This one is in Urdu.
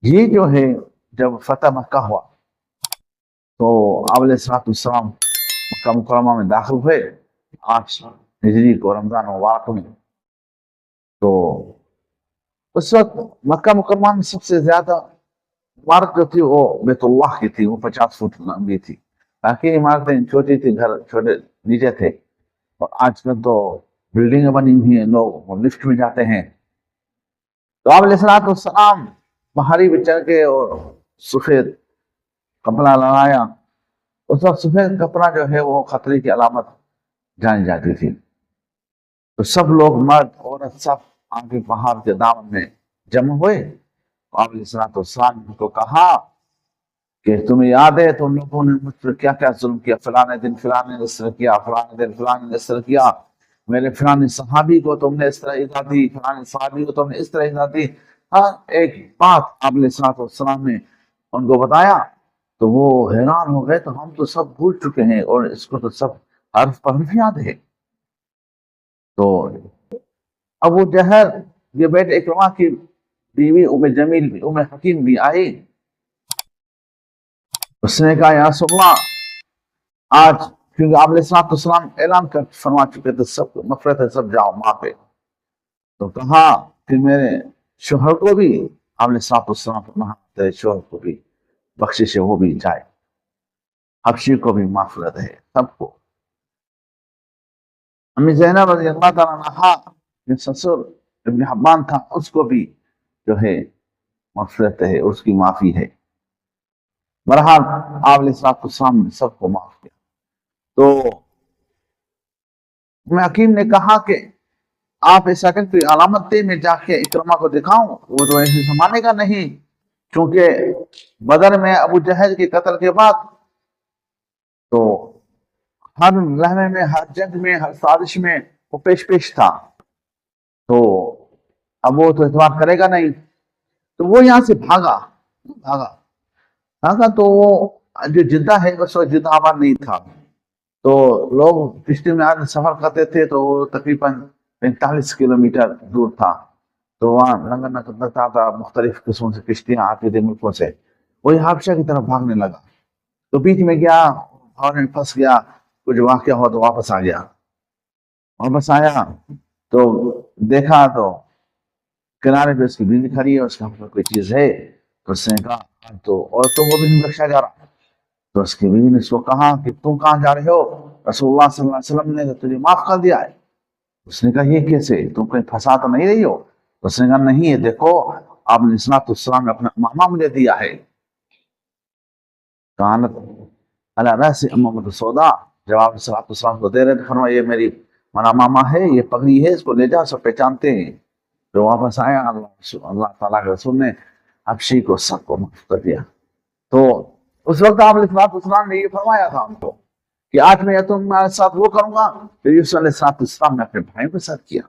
یہ جو ہے جب فتح مکہ ہوا تو آپ علیہ السلام مکہ مکرمہ میں داخل ہوئے 8 ہجری کو رمضان مبارک میں. تو اس وقت مکہ مکرمہ میں سب سے زیادہ عمارت جو تھی وہ بیت اللہ کی تھی، وہ 50 فٹ لمبی تھی. باقی عمارتیں چھوٹی تھی، گھر چھوٹے نیچے تھے. اور آج کل تو بلڈنگیں بنی ہوئی ہیں، لوگ لفٹ میں جاتے ہیں. تو آپ علیہ السلام پہاڑی پہ چڑھ کے اور سفید کپڑا لگایا. اس وقت سفید کپڑا جو ہے وہ خطرے کی علامت جانی جاتی تھی. تو سب لوگ مرد عورت سب آگے پہاڑ کے دامن میں جمع ہوئے. آپ علیہ السلام نے کو کہا کہ تمہیں یاد ہے تم لوگوں نے مجھ پر کیا کیا ظلم کیا، فلانے دن فلانے نے اس طرح کیا، فلانے دن فلانے نے اس طرح کیا، میرے فلانے صحابی کو تم نے اس طرح اذا دی، فلانے صحابی کو تم نے اس طرح اذا دی. ہر ایک بات آپ علیہ السلام نے ان کو بتایا. تو وہ حیران ہو گئے، تو ہم تو سب بھول چکے ہیں اور اس کو تو سب حرف پر حرف یاد ہے. تو ابو جہل یہ بیٹے اکرمہ کی بیوی ام جمیل بھی، ام حکیم بھی آئی. اس نے کہا یا رسول اللہ، آج کیونکہ آپ علیہ السلام اعلان کر فرما چکے تھے سب کو مغفرت ہے، سب جاؤ ماں پہ. تو کہا کہ میرے شوہر کو بھی آپ علیہ السلام فرماتے شوہر کو بھی بخشش ہے، وہ بھی جائے، حبشی کو بھی مغفرت ہے، سب کو. امی زینب رضی اللہ تعالیٰ عنہا کے سسر ابن حبان تھا، اس کو بھی جو ہے مغفرت ہے، اس کی معافی ہے. بہرحال آپ علیہ السلام نے سب کو معاف کیا. تو حکیم نے کہا کہ آپ ایسا کریں کوئی علامت دے، میں جا کے اکرمہ کو دکھاؤں. وہ تو ایسے زمانے کا نہیں، کیونکہ بدر میں ابو جہل کے قتل کے بعد تو ہر لمحے میں، ہر جنگ میں، ہر سازش میں وہ پیش تھا. تو اب وہ تو اعتبار کرے گا نہیں. تو وہ یہاں سے بھاگا تو وہ جو جدہ ہے اس وقت جدہ آباد نہیں تھا. تو لوگ کشتی میں آج سفر کرتے تھے تو وہ تقریباً 45 کلومیٹر دور تھا. تو وہاں لنگر لگتا تھا، مختلف قسموں سے کشتیاں آتی تھی ملکوں سے. وہی حبشہ کی طرف بھاگنے لگا. تو بیچ میں گیا، بھاگنے میں پھنس گیا، کچھ واقعہ ہوا تو واپس آ گیا. واپس آیا تو دیکھا تو کنارے پہ اس کی بیوی کھڑی ہے، اس کے ہاتھ میں کوئی چیز ہے. تو اس نے کہا تو اور تو وہ بھی نہیں بخشا جا رہا. تو اس کی بیوی نے اس کو کہا کہ تم کہاں جا رہے ہو؟ رسول اللہ صلی اللہ علیہ وسلم نے تجھے معاف کر دیا ہے. اس نے کہا یہ کیسے، تم کہیں پھنسا تو نہیں رہی ہو؟ اس نے کہا نہیں، ہے دیکھو آپ نے السلام نے اپنا امامہ مجھے دیا ہے. کانت علی رأس امامۃ سودا، جب آپ السلام کو دے رہے تو فرمایا یہ میری امامہ ہے، یہ پگڑی ہے، اس کو لے جا، سب پہچانتے ہیں. تو واپس آیا، اللہ تعالیٰ کے رسول نے حبشی کو سب کو معاف کر دیا. تو اس وقت آپ علیہ السلام نے یہ فرمایا تھا ہم کو کہ آج میں یا تمہارے ساتھ وہ کروں گا جو یوسف علیہ السلام نے اپنے بھائیوں کے ساتھ کیا.